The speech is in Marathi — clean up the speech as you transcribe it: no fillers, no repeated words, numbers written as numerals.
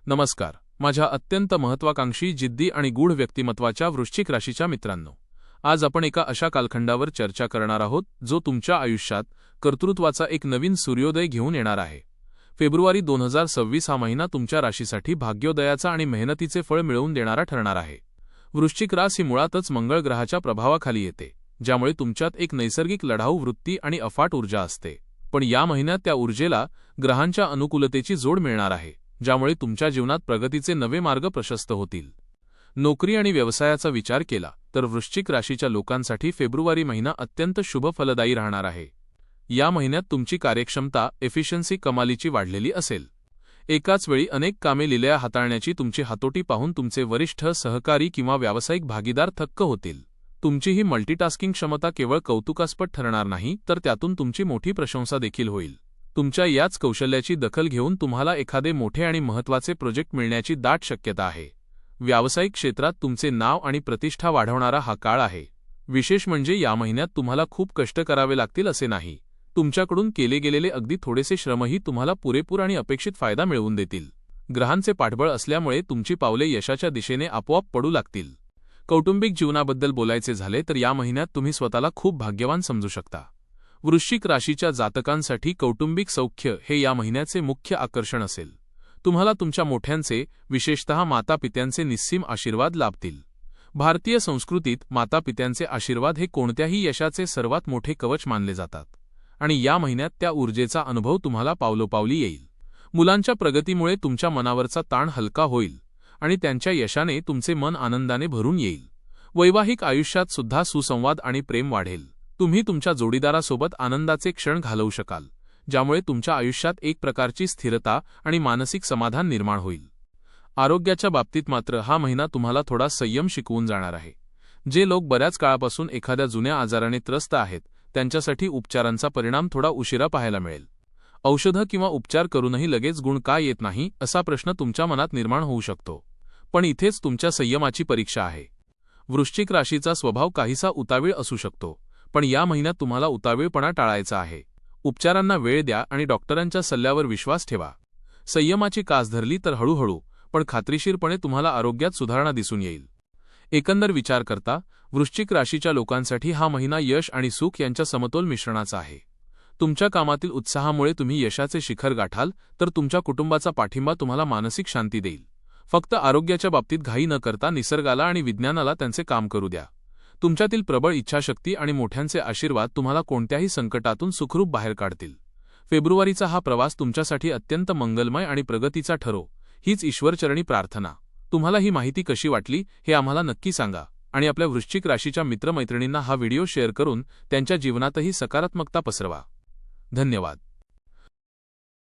नमस्कार माझ्या अत्यंत महत्त्वाकांक्षी जिद्दी आणि गूढ व्यक्तिमत्वाच्या वृश्चिक राशीच्या मित्रांनो, आज आपण एका अशा कालखंडावर चर्चा करणार आहोत जो तुमच्या आयुष्यात कर्तृत्वाचा एक नवीन सूर्योदय घेऊन येणार आहे। फेब्रुवारी 2026 हा महिना तुमच्या राशीसाठी भाग्योदयाचा आणि मेहनतीचे फळ मिळवून देणारा ठरणार आहे। वृश्चिक राशी मुळातच मंगळ ग्रहाच्या प्रभावाखाली येते, ज्यामुळे तुमच्यात एक नैसर्गिक लढाऊ वृत्ती आणि अफाट ऊर्जा असते। पण या महिन्यात त्या ऊर्जेला ग्रहांच्या अनुकूलतेची जोड मिळणार आहे, ज्यामुळे तुमच्या जीवनात प्रगतीचे नवे मार्ग प्रशस्त होतील। नोकरी आणि व्यवसायाचा विचार केला तर वृश्चिक राशीच्या लोकांसाठी फेब्रुवारी महिना अत्यंत शुभ फलदायी राहणार आहे। या महिन्यात तुमची कार्यक्षमता एफिशियन्सी कमालीची वाढलेली असेल। एकाच वेळी अनेक कामे लिलया हाताळण्याची तुमची हातोटी पाहून तुमचे वरिष्ठ, सहकारी किंवा व्यावसायिक भागीदार थक्क होतील। तुमची ही मल्टीटास्किंग क्षमता केवळ कौतुकास्पद ठरणार नाही, तर त्यातून तुमची मोठी प्रशंसा देखील होईल। तुमच्या याच कौशल्याची दखल घेऊन तुम्हाला एखादे मोठे आणि महत्त्वाचे प्रोजेक्ट मिळण्याची दाट शक्यता आहे। व्यावसायिक क्षेत्रात तुमचे नाव आणि प्रतिष्ठा वाढवणारा हा काळ आहे। विशेष म्हणजे या महिन्यात तुम्हाला खूप कष्ट करावे लागतील असे नाही, तुमच्याकडून केले गेलेले अगदी थोडेसे श्रमही तुम्हाला पुरेपूर आणि अपेक्षित फायदा मिळवून देतील। ग्रहांचे पाठबळ असल्यामुळे तुमची पावले यशाच्या दिशेने आपोआप पडू लागतील। कौटुंबिक जीवनाबद्दल बोलायचे झाले तर या महिन्यात तुम्ही स्वतःला खूप भाग्यवान समजू शकता। वृश्चिक राशीच्या जातकांसाठी कौटुंबिक सौख्य हे या महिन्याचे मुख्य आकर्षण असेल। तुम्हाला तुमच्या मोठ्यांचे, विशेषतः मातापित्यांचे निस्सीम आशीर्वाद लाभतील। भारतीय संस्कृतीत मातापित्यांचे आशीर्वाद हे कोणत्याही यशाचे सर्वात मोठे कवच मानले जातात, आणि या महिन्यात त्या ऊर्जेचा अनुभव तुम्हाला पावलोपावली येईल। मुलांच्या प्रगतीमुळे तुमच्या मनावरचा ताण हलका होईल आणि त्यांच्या यशाने तुमचे मन आनंदाने भरून येईल। वैवाहिक आयुष्यात सुद्धा सुसंवाद आणि प्रेम वाढेल। तुम्ही तुमच्या जोडीदारासोबत आनंदाचे क्षण घालवू शकाल, ज्यामुळे तुमच्या आयुष्यात एक प्रकारची स्थिरता आणि मानसिक समाधान निर्माण होईल। आरोग्याच्या बाबतीत मात्र हा महिना तुम्हाला थोडा संयम शिकवून जाणार आहे। जे लोक बऱ्याच काळापासून एखाद्या जुन्या आजाराने त्रस्त आहेत, त्यांच्यासाठी उपचारांचा परिणाम थोडा उशिरा पाहायला मिळेल। औषधं किंवा उपचार करूनही लगेच गुण का येत नाही असा प्रश्न तुमच्या मनात निर्माण होऊ शकतो, पण इथेच तुमच्या संयमाची परीक्षा आहे। वृश्चिक राशीचा स्वभाव काहीसा उतावीळ असू शकतो, पण या महिन्यात तुम्हाला उतावीळपणा टाळायचा आहे। उपचारांना वेळ द्या आणि डॉक्टरांच्या सल्ल्यावर विश्वास ठेवा। संयमाची कास धरली तर हळूहळू पण खात्रीशीरपणे तुम्हाला आरोग्यात सुधारणा दिसून येईल। एकंदर विचार करता वृश्चिक राशीच्या लोकांसाठी हा महिना यश आणि सुख यांच्या समतोल मिश्रणाचा आहे। तुमच्या कामातील उत्साहामुळे तुम्ही यशाचे शिखर गाठाल, तर तुमच्या कुटुंबाचा पाठिंबा तुम्हाला मानसिक शांती देईल। फक्त आरोग्याच्या बाबतीत घाई न करता निसर्गाला आणि विज्ञानाला त्यांचे काम करू द्या। तुमच्यातील प्रबळ इच्छाशक्ती आणि मोठ्यांचे आशीर्वाद तुम्हाला कोणत्याही संकटातून सुखरूप बाहेर काढतील। फेब्रुवारीचा हा प्रवास तुमच्यासाठी अत्यंत मंगलमय आणि प्रगतीचा ठरो, हीच ईश्वरचरणी प्रार्थना। तुम्हाला ही माहिती कशी वाटली हे आम्हाला नक्की सांगा, आणि आपल्या वृश्चिक राशीच्या मित्रमैत्रिणींना हा व्हिडिओ शेअर करून त्यांच्या जीवनातही सकारात्मकता पसरवा। धन्यवाद।